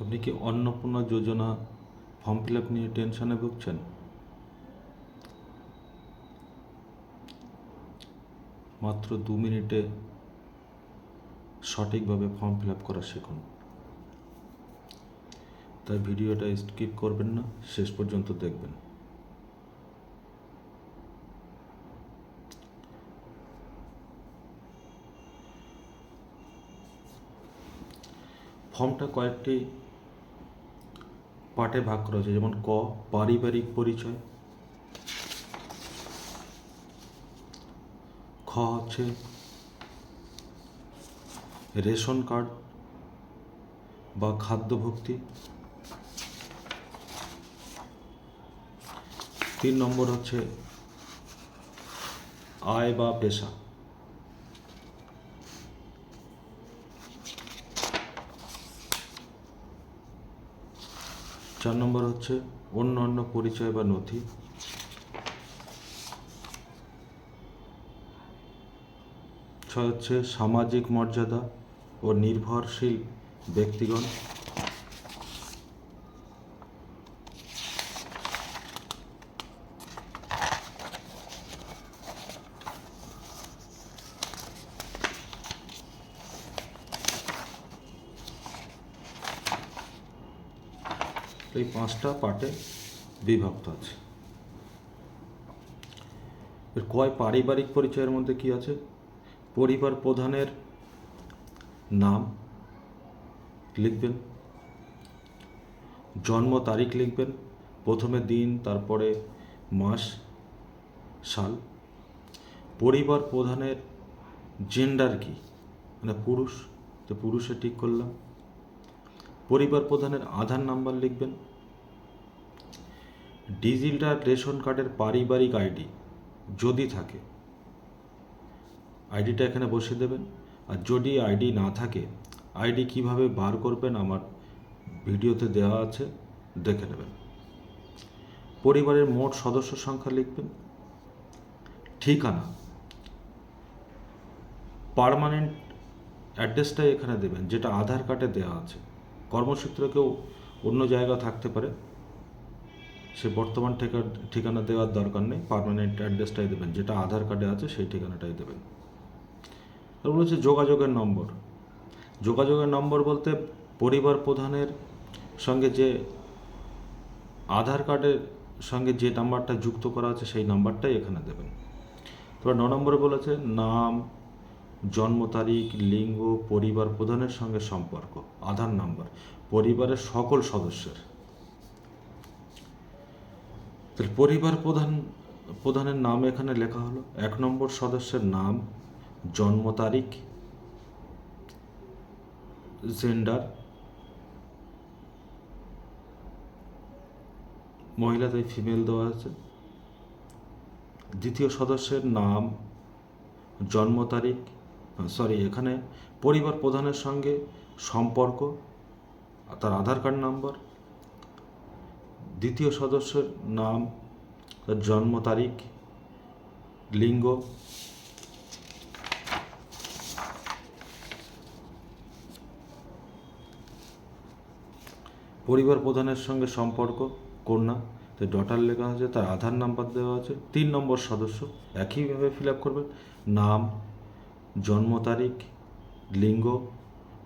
আপনি কি অন্নপূর্ণা যোজনা form fill up নিয়ে টেনশনে ভুগছেন? মাত্র 2 মিনিটে সঠিকভাবে ফর্ম ফিল আপ করা শিখুন। তাই ভিডিওটা স্কিপ করবেন না, শেষ পর্যন্ত দেখবেন। ফর্মটা কয়েকটি পার্টে ভাগ করা হয়েছে, যেমন ক, পারিবারিক পরিচয়। খ হচ্ছে রেশন কার্ড বা খাদ্যভুক্তি। 3 নম্বর হচ্ছে আয় বা পেশা। 4 নম্বর হচ্ছে অন্যান্য পরিচয় বা নথি। 6 হচ্ছে সামাজিক মর্যাদা ও নির্ভরশীল ব্যক্তিগণ। 5টা পার্টে বিভক্ত আছে। এর কয় পারিবারিক পরিচয়ের মধ্যে কি আছে? পরিবার প্রধানের নাম লিখবেন, জন্ম তারিখ লিখবেন, প্রথমে দিন, তারপরে মাস, সাল। পরিবার প্রধানের জেন্ডার কি, মানে পুরুষ, তো পুরুষে ঠিক করলাম। পরিবার প্রধানের আধার নাম্বার লিখবেন। ডিজিটাল রেশন কার্ডের পারিবারিক আইডি যদি থাকে, আইডিটা এখানে বসিয়ে দেবেন। আর যদি আইডি না থাকে, আইডি কিভাবে বার করবেন আমার ভিডিওতে দেওয়া আছে, দেখে নেবেন। পরিবারের মোট সদস্য সংখ্যা লিখবেন। ঠিকানা, পার্মানেন্ট অ্যাড্রেসটাই এখানে দেবেন, যেটা আধার কার্ডে দেওয়া আছে। কর্মসূত্রে কেউ অন্য জায়গা থাকতে পারে, সে বর্তমান ঠিকানা দেওয়ার দরকার নেই, পার্মানেন্ট অ্যাড্রেসটাই দেবেন, যেটা আধার কার্ডে আছে সেই ঠিকানাটাই দেবেন। তারপর হচ্ছে যোগাযোগের নম্বর। যোগাযোগের নম্বর বলতে পরিবার প্রধানের সঙ্গে যে আধার কার্ডের সঙ্গে যে নাম্বারটা যুক্ত করা আছে সেই নাম্বারটাই এখানে দেবেন। তারপর 9 নম্বরে বলেছে নাম, জন্ম তারিখ, লিঙ্গ, পরিবার প্রধানের সঙ্গে সম্পর্ক, আধার নাম্বার, পরিবারের সকল সদস্যের। তাহলে পরিবার প্রধানের নাম এখানে লেখা হলো। 1 নম্বর সদস্যের নাম, জন্ম তারিখ, জেন্ডার, মহিলা তাই ফিমেল দেওয়া আছে। দ্বিতীয় সদস্যের নাম, জন্ম তারিখ, এখানে পরিবার প্রধানের সঙ্গে সম্পর্ক, তার আধার কার্ড নাম্বার। দ্বিতীয় সদস্যের নাম, তার জন্ম তারিখ, লিঙ্গ। পরিবার প্রধানের সঙ্গে সম্পর্ক কন্যা, তো ডটার লেখা আছে, তার আধার নাম্বার দেওয়া আছে। 3 নম্বর সদস্য একইভাবে ফিল আপ করবেন, নাম, জন্ম তারিখ, লিঙ্গ,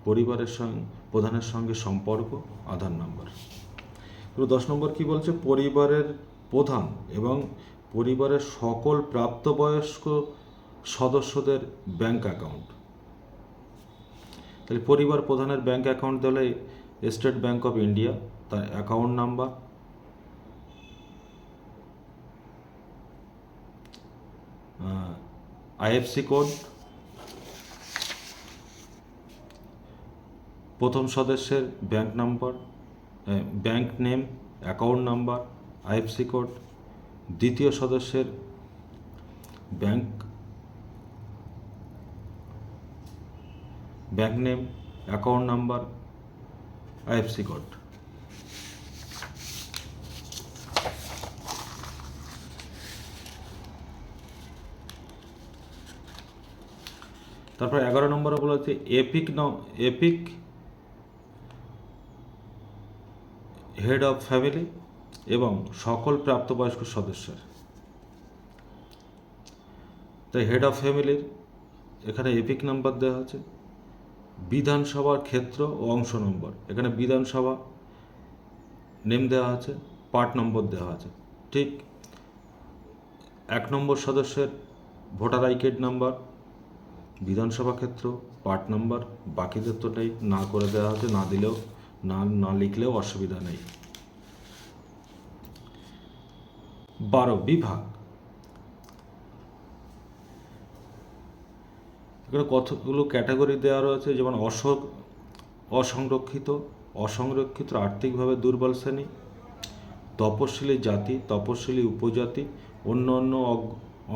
পরিবারের সঙ্গে প্রধানের সঙ্গে সম্পর্ক, আধার নাম্বার। তো 10 নম্বর কি বলছে? পরিবারের প্রধান এবং পরিবারের সকল প্রাপ্তবয়স্ক সদস্যদের ব্যাংক অ্যাকাউন্ট। তাহলে পরিবার প্রধানের ব্যাংক অ্যাকাউন্ট দিলে স্টেট ব্যাংক অফ ইন্ডিয়া, তার অ্যাকাউন্ট নাম্বার, আইএফসি কোড, প্রথম সদস্যের bank number, bank name, account number, IFC code. দ্বিতীয় সদস্যের bank name, account number, IFC code. তারপর 11 নম্বরে বলা হচ্ছে এপিক হেড অফ ফ্যামিলি এবং সকল প্রাপ্তবয়স্ক সদস্যের। তাই হেড অফ ফ্যামিলির এখানে এপিক নাম্বার দেওয়া আছে, বিধানসভার ক্ষেত্র ও অংশ নম্বর, এখানে বিধানসভা নেম দেওয়া আছে, পার্ট নম্বর দেওয়া আছে। ঠিক 1 নম্বর সদস্যের ভোটার আই কার্ড নাম্বার, বিধানসভা ক্ষেত্র, পার্ট নাম্বার, বাকিদের তো না করে দেওয়া আছে, না দিলেও না লিখলেও অসুবিধা নেই। 12 বিভাগ, এখানে কতগুলো ক্যাটাগরি দেওয়া রয়েছে, যেমন অসংরক্ষিত আর্থিকভাবে দুর্বল শ্রেণী, তপশিলি জাতি, তপশিলি উপজাতি, অন্য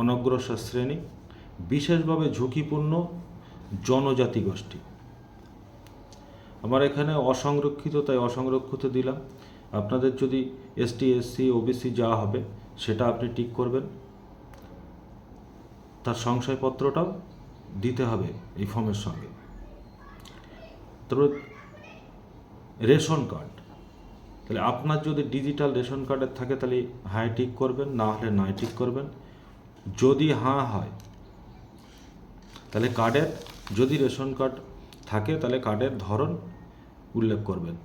অনগ্রসর শ্রেণী, বিশেষভাবে ঝুঁকিপূর্ণ জনজাতি গোষ্ঠী। আমার এখানে অসংরক্ষিত, তাই অসংরক্ষিত দিলাম। আপনাদের যদি এসটি, এসসি, ওবিসি যা হবে সেটা আপনি টিক করবেন, তার শংসাপত্রটাও দিতে হবে এই ফর্মের সঙ্গে। তারপর রেশন কার্ড, তাহলে আপনার যদি ডিজিটাল রেশন কার্ডের থাকে তাহলে হাই টিক করবেন, না হলে নাই টিক করবেন। যদি হ্যাঁ হয় তাহলে কার্ডের, যদি রেশন কার্ড থাকে তাহলে কার্ডের ধরন উল্লেখ করবেন,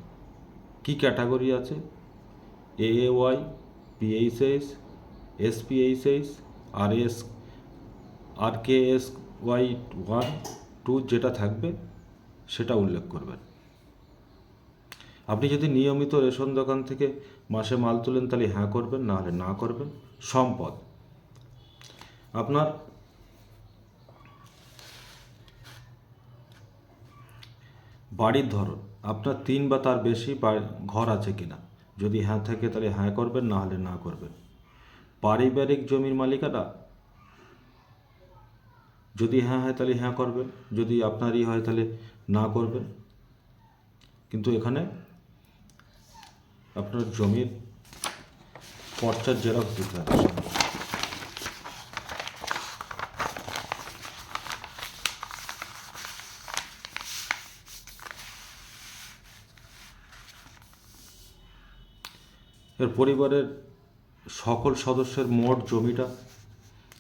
কি ক্যাটাগরি আছে, AAY, PHS, SPHS, RKSY 1, 2 যেটা থাকবে সেটা উল্লেখ করবেন। আপনি যদি নিয়মিত রেশন দোকান থেকে মাসে মাল তুলেন তাহলে হ্যাঁ করবেন, না হলে না করবেন। সম্পদ, আপনার বাড়ির ধরন, আপনার 3 বা তার বেশি ঘর আছে কিনা, যদি হ্যাঁ থাকে তাহলে হ্যাঁ করবেন, না হলে না করবেন। পারিবারিক জমির মালিকানা, যদি হ্যাঁ হয় তাহলে হ্যাঁ করবেন, যদি আপনারই হয় তাহলে না করবেন। কিন্তু এখানে আপনার জমির পর্চার জেরক্স দিতে হবে। এর পরিবারের সকল সদস্যের মোট জমিটা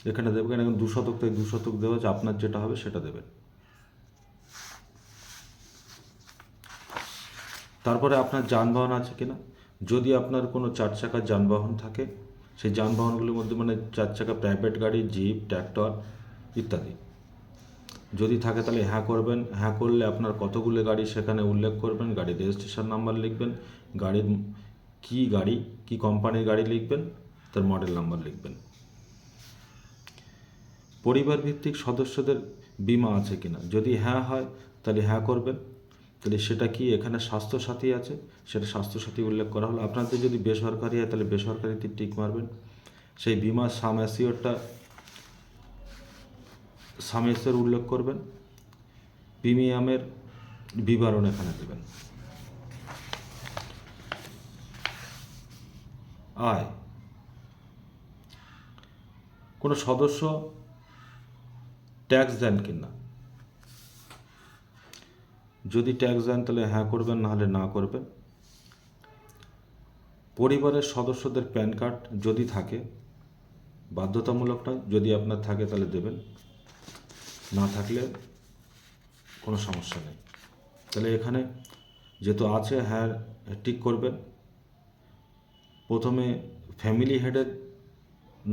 এখানে দেবেন। এখন 2 শতক, তাই 2 শতক দেওয়া আছে, আপনার যেটা হবে সেটা দেবেন। তারপরে আপনার যানবাহন আছে কিনা, যদি আপনার কোনো 4 চাকার যানবাহন থাকে সেই যানবাহনগুলির মধ্যে, মানে 4 চাকা প্রাইভেট গাড়ি, জিপ, ট্র্যাক্টর ইত্যাদি যদি থাকে তাহলে হ্যাঁ করবেন। হ্যাঁ করলে আপনার কতগুলো গাড়ি সেখানে উল্লেখ করবেন, গাড়ির রেজিস্ট্রেশন নাম্বার লিখবেন, গাড়ির কি কোম্পানির গাড়ি লিখবেন, তার মডেল নাম্বার লিখবেন। পরিবার ভিত্তিক সদস্যদের বীমা আছে কিনা, যদি হ্যাঁ হয় তাহলে হ্যাঁ করবেন। তাহলে সেটা কি, এখানে স্বাস্থ্যসাথী আছে, সেটা স্বাস্থ্যসাথী উল্লেখ করা হলো। আপনাদের যদি বেসরকারি হয় তাহলে বেসরকারিতে টিক মারবেন। সেই বিমার সাম অ্যাসিওর উল্লেখ করবেন। প্রিমিয়ামের বিবরণ এখানে দেবেন। আয়, কোনো সদস্য ট্যাক্স দেন কিনা, যদি ট্যাক্স দেন তাহলে হ্যাঁ করবেন, না হলে না করবেন। পরিবারের সদস্যদের প্যান কার্ড যদি থাকে, বাধ্যতামূলক নয়, যদি আপনার থাকে তাহলে দেবেন, না থাকলে কোনো সমস্যা নেই। তাহলে এখানে যেহেতু আছে হ্যাঁ টিক করবেন। প্রথমে ফ্যামিলি হেডের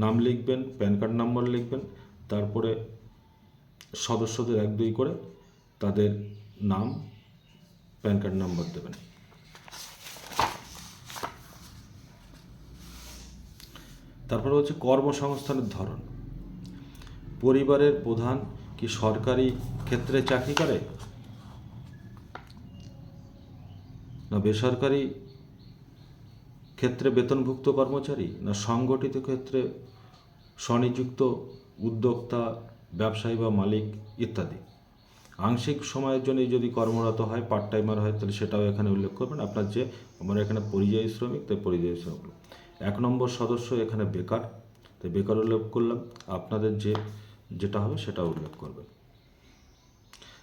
নাম লিখবেন, প্যান কার্ড নাম্বার লিখবেন, তারপরে সদস্যদের 1, 2 করে তাদের নাম, প্যান কার্ড নাম্বার দেবেন। তারপরে হচ্ছে কর্মসংস্থানের ধরন, পরিবারের প্রধান কি সরকারি ক্ষেত্রে চাকরি করে, না বেসরকারি ক্ষেত্রে বেতনভুক্ত কর্মচারী, না সংগঠিত ক্ষেত্রে স্বনিযুক্ত উদ্যোক্তা, ব্যবসায়ী বা মালিক ইত্যাদি। আংশিক সময়ের জন্য যদি কর্মরত হয়, পার্ট টাইমার হয়, তাহলে সেটাও এখানে উল্লেখ করবেন। আপনার যে, আমার এখানে পরিযায়ী শ্রমিক, তাই পরিযায়ী শ্রমিক। 1 নম্বর সদস্য এখানে বেকার, তাই বেকার উল্লেখ করলাম। আপনাদের যেটা হবে সেটা উল্লেখ করবেন।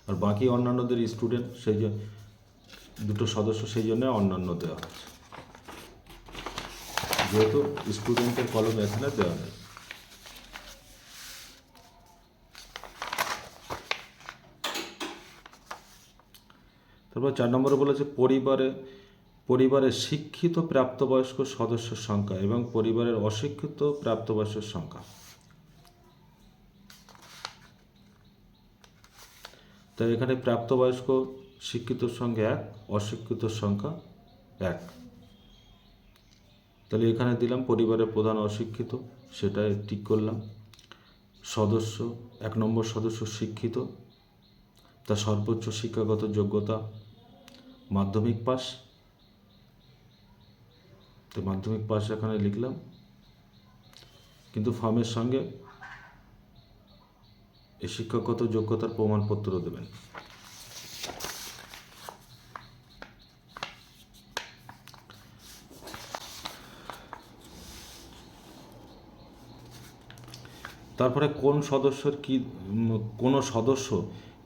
আর বাকি অন্যান্যদের স্টুডেন্ট, সেই যে 2টো সদস্য, সেই জন্য অন্যান্য দেওয়া হচ্ছে। যেহেতু স্টুডেন্টের কলম এখানে দেওয়া নেই। তারপর 4 নম্বরে বলেছে পরিবারের শিক্ষিত প্রাপ্তবয়স্ক সদস্যের সংখ্যা এবং পরিবারের অশিক্ষিত প্রাপ্তবয়স্কের সংখ্যা। তাই এখানে প্রাপ্তবয়স্ক শিক্ষিতর সঙ্গে 1, অশিক্ষিতর সংখ্যা 1। তাহলে এখানে দিলাম পরিবারের প্রধান অশিক্ষিত, সেটাই ঠিক করলাম। সদস্য 1 নম্বর সদস্য শিক্ষিত, তার সর্বোচ্চ শিক্ষাগত যোগ্যতা মাধ্যমিক পাস। তো মাধ্যমিক পাস এখানে লিখলাম, কিন্তু ফর্মের সঙ্গে এই শিক্ষাগত যোগ্যতার প্রমাণপত্র দেবেন। তারপরে কোনো সদস্য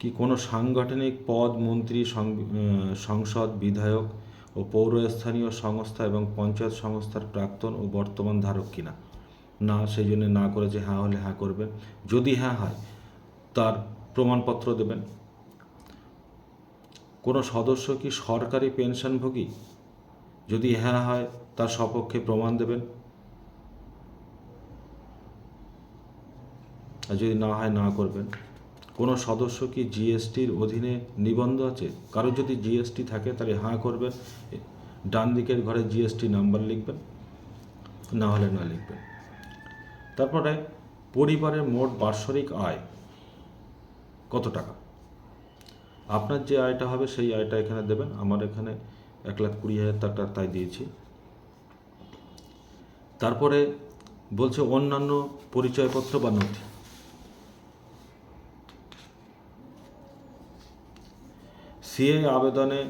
কি কোনো সাংগঠনিক পদ, মন্ত্রী, সংসদ, বিধায়ক ও পৌরস্থানীয় সংস্থা এবং পঞ্চায়েত সংস্থার প্রাক্তন ও বর্তমান ধারক কিনা? না, সেই জন্য না করেছে। হ্যাঁ হলে হ্যাঁ করবেন। যদি হ্যাঁ হয় তার প্রমাণপত্র দেবেন। কোনো সদস্য কি সরকারি পেনশনভোগী? যদি হ্যাঁ হয় তার সপক্ষে প্রমাণ দেবেন, আর যদি না হয় না করবেন। কোনো সদস্য কি জিএসটির অধীনে নিবন্ধ আছে? কারো যদি জিএসটি থাকে তাহলে হ্যাঁ করবেন, ডান দিকের ঘরে জিএসটি নাম্বার লিখবেন, না হলে না লিখবেন। তারপরে পরিবারের মোট বাৎসরিক আয় কত টাকা? আপনার যে আয়টা হবে সেই আয়টা এখানে দেবেন। আমার এখানে 1,20,000 টাকা তাই দিয়েছি। তারপরে বলছে অন্যান্য পরিচয়পত্র বা নথি। সিএ আবেদনে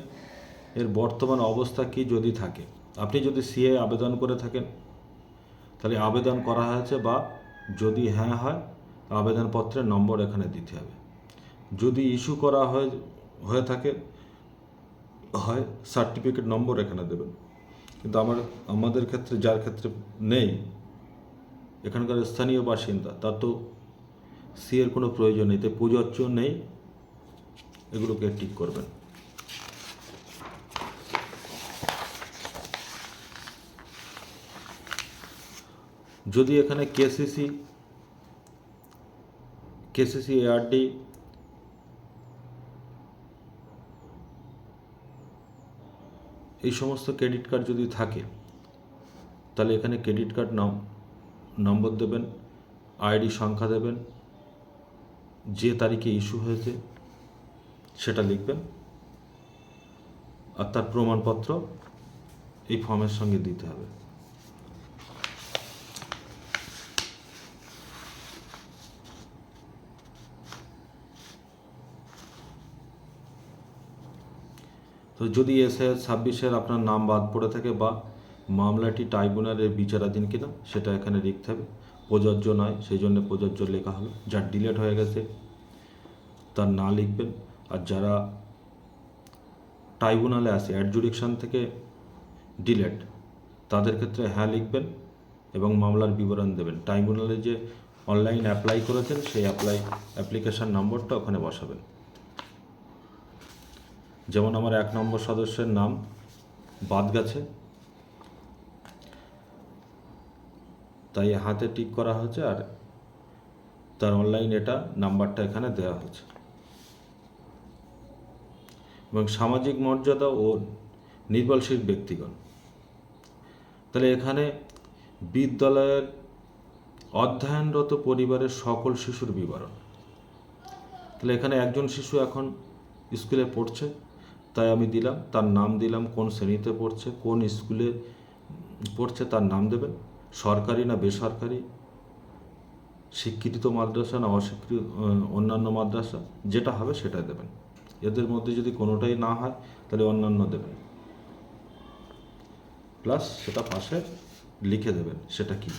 এর বর্তমান অবস্থা কি যদি থাকে? আপনি যদি সিএ আবেদন করে থাকেন তাহলে আবেদন করা হয়েছে, বা যদি হ্যাঁ হয় আবেদনপত্রের নম্বর এখানে দিতে হবে। যদি ইস্যু করা হয়ে থাকে হয় সার্টিফিকেট নম্বর এখানে দেবেন। কিন্তু আমাদের ক্ষেত্রে, যার ক্ষেত্রে নেই, এখানকার স্থানীয় বাসিন্দা, তার তো সিএর কোনো প্রয়োজন নেই, তাই প্রযোজ্য নেই, এগুলোকে ঠিক করবেন। যদি এখানে কেসিসি এআরডি এই সমস্ত ক্রেডিট কার্ড যদি থাকে তাহলে এখানে ক্রেডিট কার্ড নম্বর দেবেন, আইডি সংখ্যা দেবেন, যে তারিখে ইস্যু হয়েছে সেটা লিখবেন, আর তার প্রমাণপত্র এই ফর্মের সঙ্গে দিতে হবে। তো যদি এসআইআর 26-এর আপনার নাম বাদ পড়ে থাকে বা মামলাটি ট্রাইব্যুনালের বিচারাধীন কিনা সেটা এখানে লিখতে হবে। প্রযোজ্য নয়, সেই জন্য প্রযোজ্য লেখা হলো। যার ডিলেট হয়ে গেছে তার না লিখবেন, আর যারা ট্রাইব্যুনালে আসে অ্যাডজুডিকশন থেকে ডিলেট, তাদের ক্ষেত্রে হ্যাঁ লিখবেন এবং মামলার বিবরণ দেবেন। ট্রাইব্যুনালে যে অনলাইন অ্যাপ্লাই করেছেন সেই অ্যাপ্লিকেশান নম্বরটা ওখানে বসাবেন। যেমন আমার 1 নম্বর সদস্যের নাম বাদ গেছে, তাই হাতে টিক করা হয়েছে, আর তার অনলাইন এটা নাম্বারটা এখানে দেওয়া হয়েছে। এবং সামাজিক মর্যাদা ও নির্ভরশীল ব্যক্তিগণ, তাহলে এখানে বিদ্যালয়ের অধ্যয়নরত পরিবারের সকল শিশুর বিবরণ। তাহলে এখানে একজন শিশু এখন স্কুলে পড়ছে, তাই আমি দিলাম, তার নাম দিলাম, কোন শ্রেণীতে পড়ছে, কোন স্কুলে পড়ছে তার নাম দেবেন, সরকারি না বেসরকারি, স্বীকৃত মাদ্রাসা না অস্বীকৃত অন্যান্য মাদ্রাসা, যেটা হবে সেটা দেবেন। এদের মধ্যে যদি কোনোটাই না হয় তাহলে অন্যান্য দেবেন, প্লাস সেটা পাশে লিখে দেবেন সেটা কি।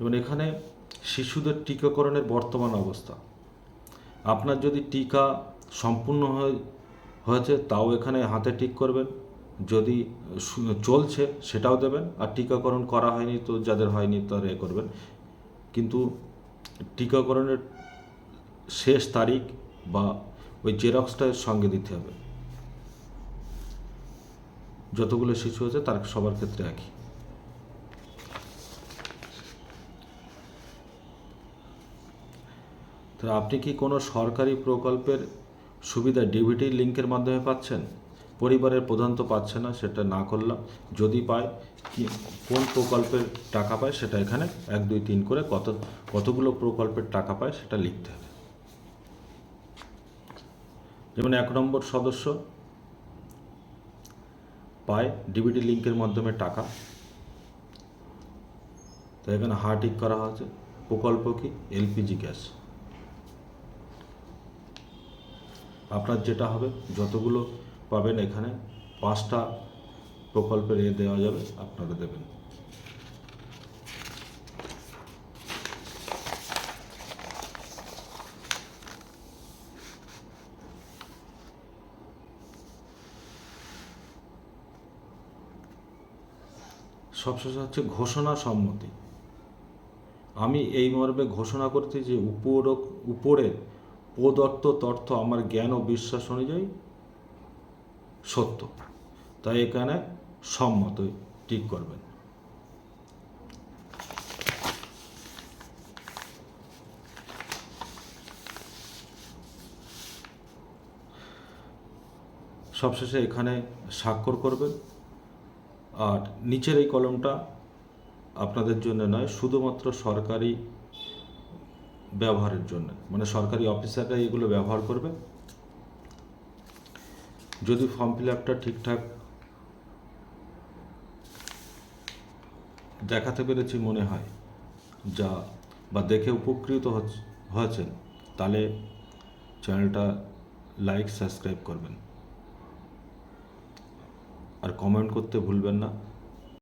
এবং এখানে শিশুদের টিকাকরণের বর্তমান অবস্থা, আপনার যদি টিকা সম্পূর্ণ হয়েছে তাও এখানে হাতে টিক করবেন, যদি চলছে সেটাও দেবেন, আর টিকাকরণ করা হয়নি তো যাদের হয়নি তারা করবেন। কিন্তু টিকাকরণের শেষ তারিখ বা ওই জেরক্সটা সঙ্গে দিতে হবে। যতগুলো শিশু আছে তার সবার ক্ষেত্রে একই। তো আপনি কি কোনো সরকারি প্রকল্পের সুবিধা ডিবিটি লিঙ্কের মাধ্যমে পাচ্ছেন? পরিবারের প্রধান তো পাচ্ছে না, সেটা না করলাম। যদি পায়, কি কোন প্রকল্পের টাকা পায় সেটা এখানে 1 2 3 করে কতগুলো প্রকল্পের টাকা পায় সেটা লিখতে হবে। যেমন 1 নম্বর সদস্য পায় ডিবিটি লিঙ্কের মাধ্যমে টাকা, তো এখানে টিক করা হয়েছে। প্রকল্প কি? LPG gas. আপনার যেটা হবে, যতগুলো পাবেন এখানে 5টা প্রকল্পের দেওয়া যাবে, আপনারা দেবেন। সবশেষে হচ্ছে ঘোষণা সম্মতি। আমি এই মর্মে ঘোষণা করছি যে উপরের প্রদত্ত তথ্য আমার জ্ঞান ও বিশ্বাস অনুযায়ী সত্য, তাই এখানে সম্মত টিক করবেন। সবশেষে এখানে স্বাক্ষর করবেন। আর নিচের এই কলমটা আপনাদের জন্য নয়, শুধুমাত্র সরকারি ব্যবহারের জন্য, মানে সরকারি অফিসাররা এগুলো ব্যবহার করবে। যদি ফর্ম ফিল আপটা ঠিকঠাক দেখাতে পেরেছি মনে হয় যা, বা দেখে উপকৃত হয়েছেন, তাহলে চ্যানেলটা সাবস্ক্রাইব করবেন আর কমেন্ট করতে ভুলবেন না।